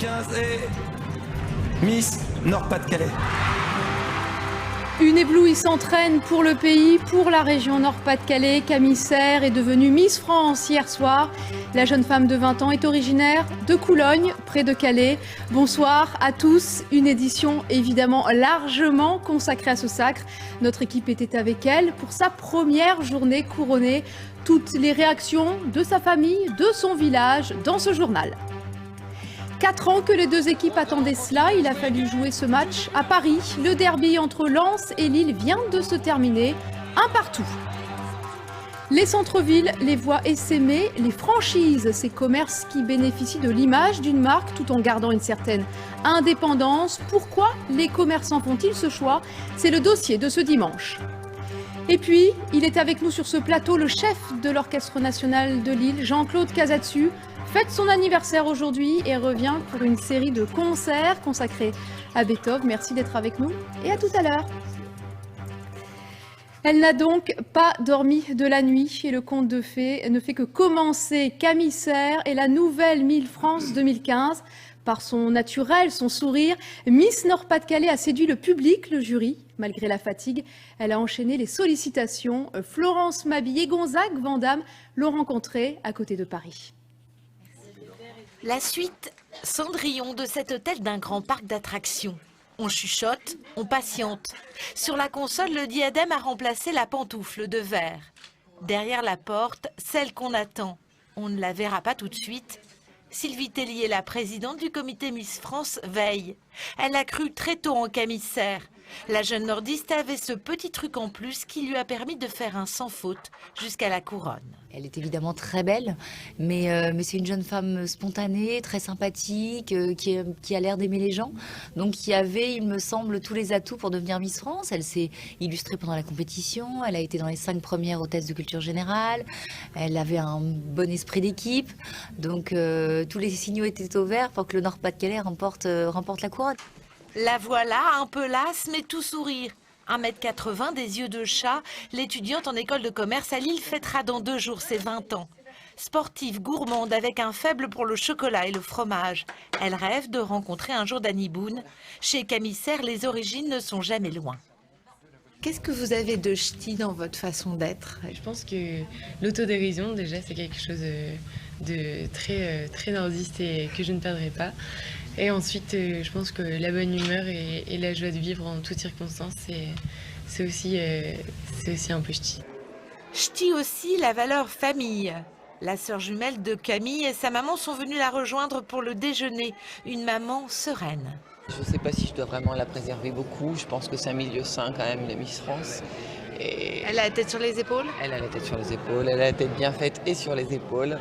2015 et Miss Nord-Pas-de-Calais. Une éblouissante reine pour le pays, pour la région Nord-Pas-de-Calais. Camille Serre est devenue Miss France hier soir. La jeune femme de 20 ans est originaire de Coulogne, près de Calais. Bonsoir à tous. Une édition évidemment largement consacrée à ce sacre. Notre équipe était avec elle pour sa première journée couronnée. Toutes les réactions de sa famille, de son village, dans ce journal. 4 ans que les deux équipes attendaient cela, il a fallu jouer ce match à Paris. Le derby entre Lens et Lille vient de se terminer, un partout. Les centres-villes, les voies essaimées, les franchises, ces commerces qui bénéficient de l'image d'une marque tout en gardant une certaine indépendance. Pourquoi les commerçants font-ils ce choix? C'est le dossier de ce dimanche. Et puis, il est avec nous sur ce plateau, le chef de l'Orchestre national de Lille, Jean-Claude Casatsu, fête son anniversaire aujourd'hui et revient pour une série de concerts consacrés à Beethoven. Merci d'être avec nous et à tout à l'heure. Elle n'a donc pas dormi de la nuit et le conte de fées ne fait que commencer. Camille Serre est la nouvelle Miss France 2015. Par son naturel, son sourire, Miss Nord-Pas-de-Calais a séduit le public, le jury. Malgré la fatigue, elle a enchaîné les sollicitations. Florence Mabille et Gonzague Vandamme l'ont rencontrée à côté de Paris. La suite, Cendrillon de cet hôtel d'un grand parc d'attractions. On chuchote, on patiente. Sur la console, le diadème a remplacé la pantoufle de verre. Derrière la porte, celle qu'on attend. On ne la verra pas tout de suite. Sylvie Tellier, la présidente du comité Miss France, veille. Elle a cru très tôt en Camille Serre. La jeune nordiste avait ce petit truc en plus qui lui a permis de faire un sans faute jusqu'à la couronne. Elle est évidemment très belle, mais c'est une jeune femme spontanée, très sympathique, qui a l'air d'aimer les gens. Donc qui avait, il me semble, tous les atouts pour devenir Miss France. Elle s'est illustrée pendant la compétition, elle a été dans les 5 premières hôtesses de culture générale, elle avait un bon esprit d'équipe. Donc tous les signaux étaient au vert pour que le Nord-Pas-de-Calais remporte la couronne. La voilà, un peu lasse, mais tout sourire. 1,80 m, des yeux de chat, l'étudiante en école de commerce à Lille fêtera dans 2 jours ses 20 ans. Sportive, gourmande, avec un faible pour le chocolat et le fromage. Elle rêve de rencontrer un jour Danny Boone. Chez Camille Serre, les origines ne sont jamais loin. Qu'est-ce que vous avez de ch'ti dans votre façon d'être? Je pense que l'autodérision, déjà, c'est quelque chose de très nordiste et que je ne perdrai pas. Et ensuite, je pense que la bonne humeur et la joie de vivre en toutes circonstances, c'est aussi un peu ch'ti. Ch'ti aussi, la valeur famille. La sœur jumelle de Camille et sa maman sont venues la rejoindre pour le déjeuner. Une maman sereine. Je ne sais pas si je dois vraiment la préserver beaucoup. Je pense que c'est un milieu sain quand même, la Miss France. Et Elle a la tête sur les épaules? elle a la tête sur les épaules, elle a la tête bien faite et sur les épaules.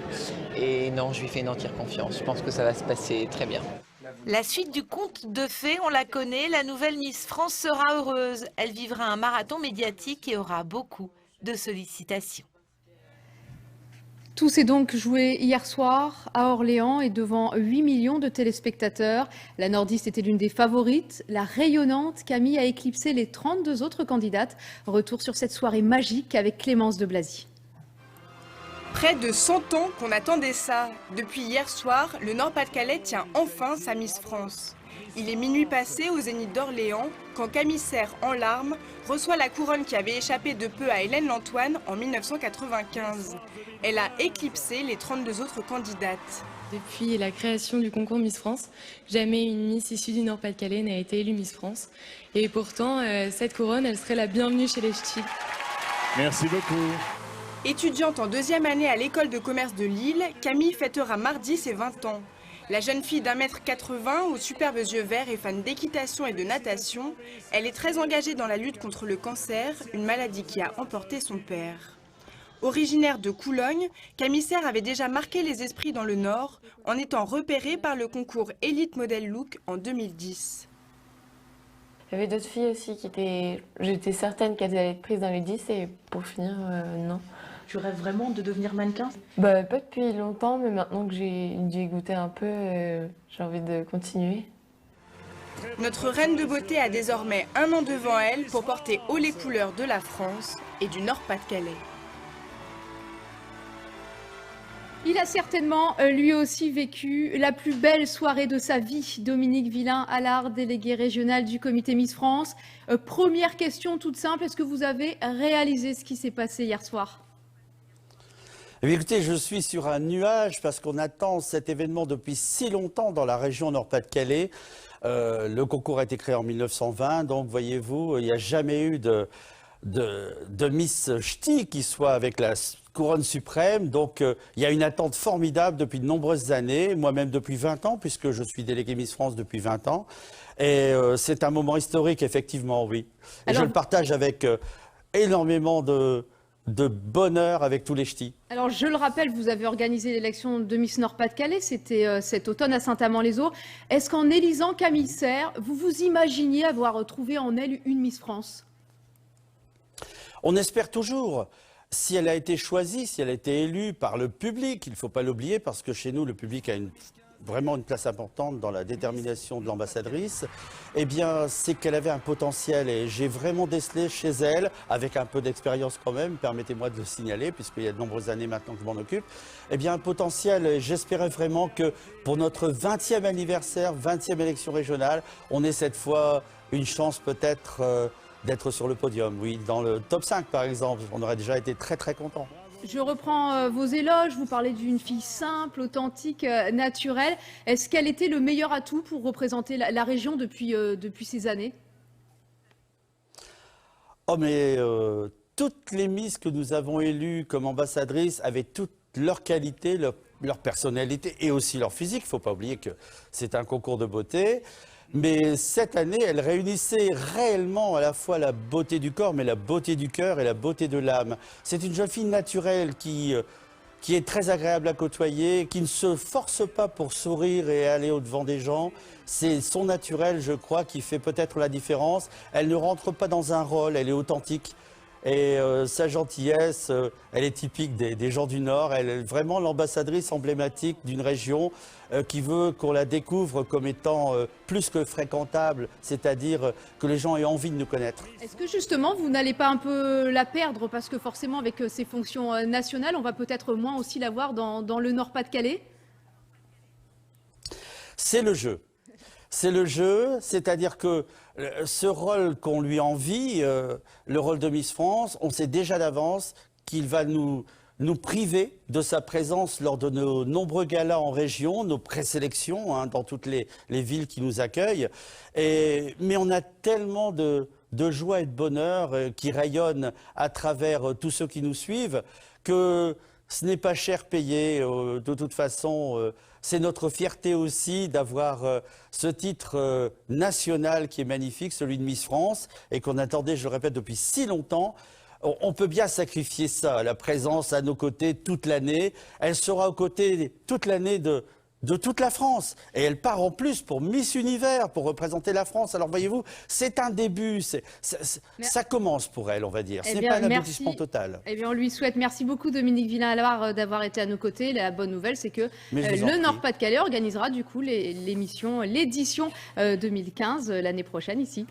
Et non, je lui fais une entière confiance. Je pense que ça va se passer très bien. La suite du conte de fées, on la connaît, la nouvelle Miss France sera heureuse. Elle vivra un marathon médiatique et aura beaucoup de sollicitations. Tout s'est donc joué hier soir à Orléans et devant 8 millions de téléspectateurs. La nordiste était l'une des favorites. La rayonnante Camille a éclipsé les 32 autres candidates. Retour sur cette soirée magique avec Clémence de Blazy. Près de 100 ans qu'on attendait ça. Depuis hier soir, le Nord-Pas-de-Calais tient enfin sa Miss France. Il est minuit passé au Zénith d'Orléans quand Camille Serre, en larmes, reçoit la couronne qui avait échappé de peu à Hélène Lantoine en 1995. Elle a éclipsé les 32 autres candidates. Depuis la création du concours Miss France, jamais une Miss issue du Nord-Pas-de-Calais n'a été élue Miss France. Et pourtant, cette couronne, elle serait la bienvenue chez les ch'tis. Merci beaucoup. Étudiante en 2e année à l'école de commerce de Lille, Camille fêtera mardi ses 20 ans. La jeune fille d'1,80 m aux superbes yeux verts est fan d'équitation et de natation. Elle est très engagée dans la lutte contre le cancer, une maladie qui a emporté son père. Originaire de Coulogne, Camille Serre avait déjà marqué les esprits dans le Nord en étant repérée par le concours Elite Model Look en 2010. Il y avait d'autres filles aussi qui étaient... J'étais certaine qu'elles allaient être prises dans les 10 et pour finir, non. Tu rêves vraiment de devenir mannequin? Pas depuis longtemps, mais maintenant que j'ai goûté un peu, j'ai envie de continuer. Notre reine de beauté a désormais 1 an devant elle pour porter haut les couleurs de la France et du Nord-Pas-de-Calais. Il a certainement lui aussi vécu la plus belle soirée de sa vie. Dominique Villain-Allard, délégué régional du comité Miss France. Première question toute simple, est-ce que vous avez réalisé ce qui s'est passé hier soir ? Eh bien, écoutez, je suis sur un nuage parce qu'on attend cet événement depuis si longtemps dans la région Nord-Pas-de-Calais. Le concours a été créé en 1920, donc voyez-vous, il n'y a jamais eu de Miss Ch'ti qui soit avec la couronne suprême. Donc il y a une attente formidable depuis de nombreuses années, moi-même depuis 20 ans, puisque je suis délégué Miss France depuis 20 ans. Et c'est un moment historique, effectivement, oui. Et alors, je le partage avec énormément de bonheur avec tous les ch'tis. Alors je le rappelle, vous avez organisé l'élection de Miss Nord-Pas-de-Calais, c'était cet automne à Saint-Amand-les-Eaux. Est-ce qu'en élisant Camille Serre, vous vous imaginiez avoir trouvé en elle une Miss France ? On espère toujours. Si elle a été choisie, si elle a été élue par le public, il ne faut pas l'oublier parce que chez nous, le public a vraiment une place importante dans la détermination de l'ambassadrice, eh bien, c'est qu'elle avait un potentiel et j'ai vraiment décelé chez elle, avec un peu d'expérience quand même, permettez-moi de le signaler, puisqu'il y a de nombreuses années maintenant que je m'en occupe, eh bien, un potentiel et j'espérais vraiment que pour notre 20e anniversaire, 20e élection régionale, on ait cette fois une chance peut-être d'être sur le podium, oui, dans le top 5 par exemple, on aurait déjà été très très contents. Je reprends vos éloges, vous parlez d'une fille simple, authentique, naturelle. Est-ce qu'elle était le meilleur atout pour représenter la région depuis ces années ? Oh mais toutes les Miss que nous avons élues comme ambassadrices avaient toutes leurs qualités, leur personnalité et aussi leur physique. Il ne faut pas oublier que c'est un concours de beauté. Mais cette année, elle réunissait réellement à la fois la beauté du corps, mais la beauté du cœur et la beauté de l'âme. C'est une jeune fille naturelle qui est très agréable à côtoyer, qui ne se force pas pour sourire et aller au-devant des gens. C'est son naturel, je crois, qui fait peut-être la différence. Elle ne rentre pas dans un rôle, elle est authentique. Et sa gentillesse, elle est typique des gens du Nord. Elle est vraiment l'ambassadrice emblématique d'une région qui veut qu'on la découvre comme étant plus que fréquentable, c'est-à-dire que les gens aient envie de nous connaître. Est-ce que justement, vous n'allez pas un peu la perdre? Parce que forcément, avec ses fonctions nationales, on va peut-être moins aussi la voir dans le Nord-Pas-de-Calais? C'est le jeu. C'est le jeu, c'est-à-dire que ce rôle qu'on lui envie, le rôle de Miss France, on sait déjà d'avance qu'il va nous priver de sa présence lors de nos nombreux galas en région, nos présélections dans toutes les villes qui nous accueillent. Mais on a tellement de joie et de bonheur qui rayonnent à travers tous ceux qui nous suivent que ce n'est pas cher payé. De toute façon, c'est notre fierté aussi d'avoir ce titre national qui est magnifique, celui de Miss France, et qu'on attendait, je le répète, depuis si longtemps. On peut bien sacrifier ça, la présence à nos côtés toute l'année. Elle sera aux côtés toute l'année de toute la France. Et elle part en plus pour Miss Univers, pour représenter la France. Alors voyez-vous, c'est un début, ça commence pour elle, on va dire. Ce n'est pas un aboutissement total. Eh bien, on lui souhaite. Merci beaucoup, Dominique Villain-Allard, d'avoir été à nos côtés. La bonne nouvelle, c'est que le Nord-Pas-de-Calais organisera du coup l'édition 2015 l'année prochaine ici.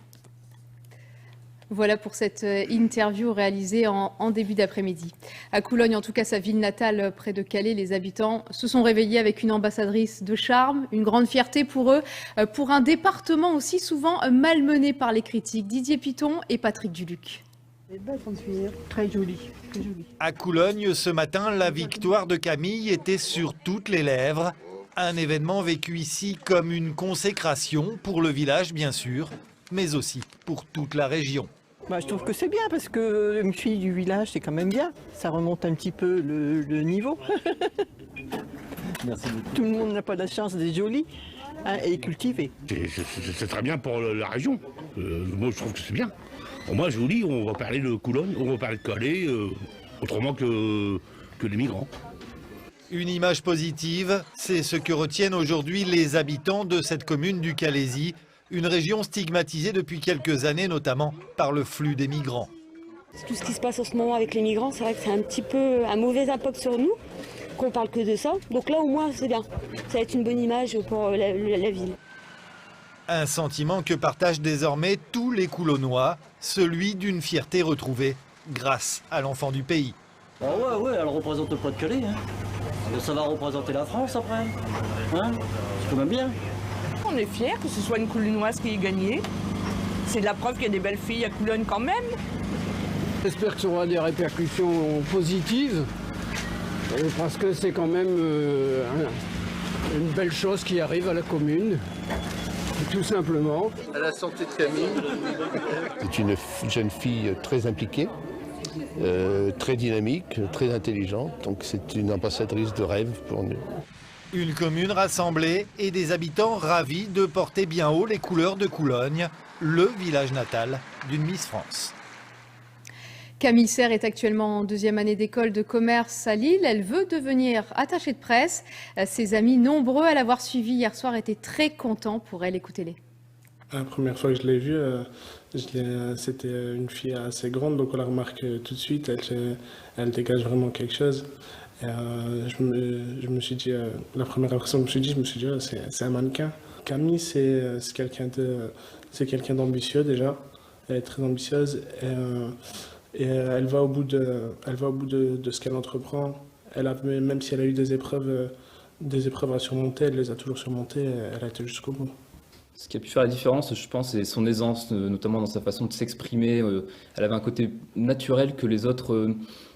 Voilà pour cette interview réalisée en début d'après-midi. À Coulogne, en tout cas sa ville natale près de Calais, les habitants se sont réveillés avec une ambassadrice de charme, une grande fierté pour eux, pour un département aussi souvent malmené par les critiques. Didier Piton et Patrick Duluc. Très jolie, très jolie. À Coulogne, ce matin, la victoire de Camille était sur toutes les lèvres. Un événement vécu ici comme une consécration pour le village, bien sûr, mais aussi pour toute la région. Je trouve que c'est bien parce que une fille du village, c'est quand même bien. Ça remonte un petit peu le niveau. Merci beaucoup. Tout le monde n'a pas la chance d'être joli et cultivé. C'est très bien pour la région. Moi, je trouve que c'est bien. Pour moi, je vous dis, on va parler de Coulogne, on va parler de Calais, autrement que les migrants. Une image positive, c'est ce que retiennent aujourd'hui les habitants de cette commune du Calaisis. Une région stigmatisée depuis quelques années, notamment par le flux des migrants. Tout ce qui se passe en ce moment avec les migrants, c'est vrai que c'est un petit peu un mauvais impact sur nous, qu'on parle que de ça. Donc là, au moins, c'est bien. Ça va être une bonne image pour la ville. Un sentiment que partagent désormais tous les Coulonnois, celui d'une fierté retrouvée grâce à l'enfant du pays. Ah ouais, elle représente le Pas-de-Calais. Ça va représenter la France après. Hein? C'est quand même bien. On est fiers que ce soit une Coulonnoise qui ait gagné. C'est de la preuve qu'il y a des belles filles à Coulogne quand même. J'espère que ça aura des répercussions positives, parce que c'est quand même une belle chose qui arrive à la commune, tout simplement. À la santé de Camille. C'est une jeune fille très impliquée, très dynamique, très intelligente, donc c'est une ambassadrice de rêve pour nous. Une commune rassemblée et des habitants ravis de porter bien haut les couleurs de Coulogne, le village natal d'une Miss France. Camille Serre est actuellement en 2e année d'école de commerce à Lille. Elle veut devenir attachée de presse. Ses amis nombreux à l'avoir suivie hier soir étaient très contents pour elle. Écoutez-les. La première fois que je l'ai vue, c'était une fille assez grande, donc on la remarque tout de suite. Elle dégage vraiment quelque chose. Et, je me suis dit, la première impression que je me suis dit, oh, c'est un mannequin. Camille, c'est quelqu'un d'ambitieux déjà. Elle est très ambitieuse. Et elle va au bout de ce qu'elle entreprend. Même si elle a eu des épreuves à surmonter, elle les a toujours surmontées, elle a été jusqu'au bout. Ce qui a pu faire la différence, je pense, c'est son aisance, notamment dans sa façon de s'exprimer. Elle avait un côté naturel que les autres,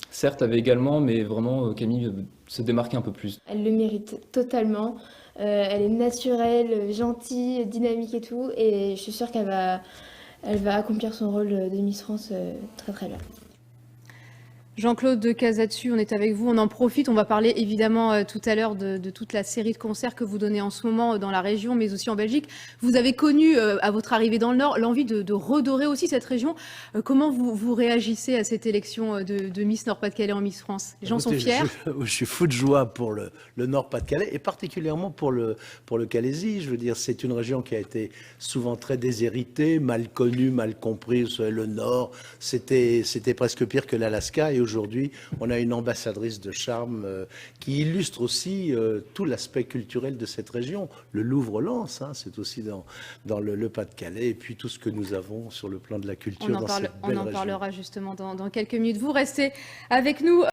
certes, avaient également, mais vraiment, Camille se démarquait un peu plus. Elle le mérite totalement. Elle est naturelle, gentille, dynamique et tout. Et je suis sûre qu'elle va accomplir son rôle de Miss France très très bien. Jean-Claude de Casatsu, on est avec vous, on en profite. On va parler évidemment tout à l'heure de toute la série de concerts que vous donnez en ce moment dans la région, mais aussi en Belgique. Vous avez connu, à votre arrivée dans le Nord, l'envie de redorer aussi cette région. Comment vous réagissez à cette élection de Miss Nord-Pas-de-Calais en Miss France? Les gens sont fiers? Je suis fou de joie pour le Nord-Pas-de-Calais et particulièrement pour le Calaisis. Je veux dire, c'est une région qui a été souvent très déshéritée, mal connue, mal comprise. Le Nord, c'était presque pire que l'Alaska. Et aujourd'hui, on a une ambassadrice de charme qui illustre aussi tout l'aspect culturel de cette région. Le Louvre-Lens, hein, c'est aussi dans le Pas-de-Calais, et puis tout ce que nous avons sur le plan de la culture dans cette belle région. On en parlera justement dans quelques minutes. Vous restez avec nous.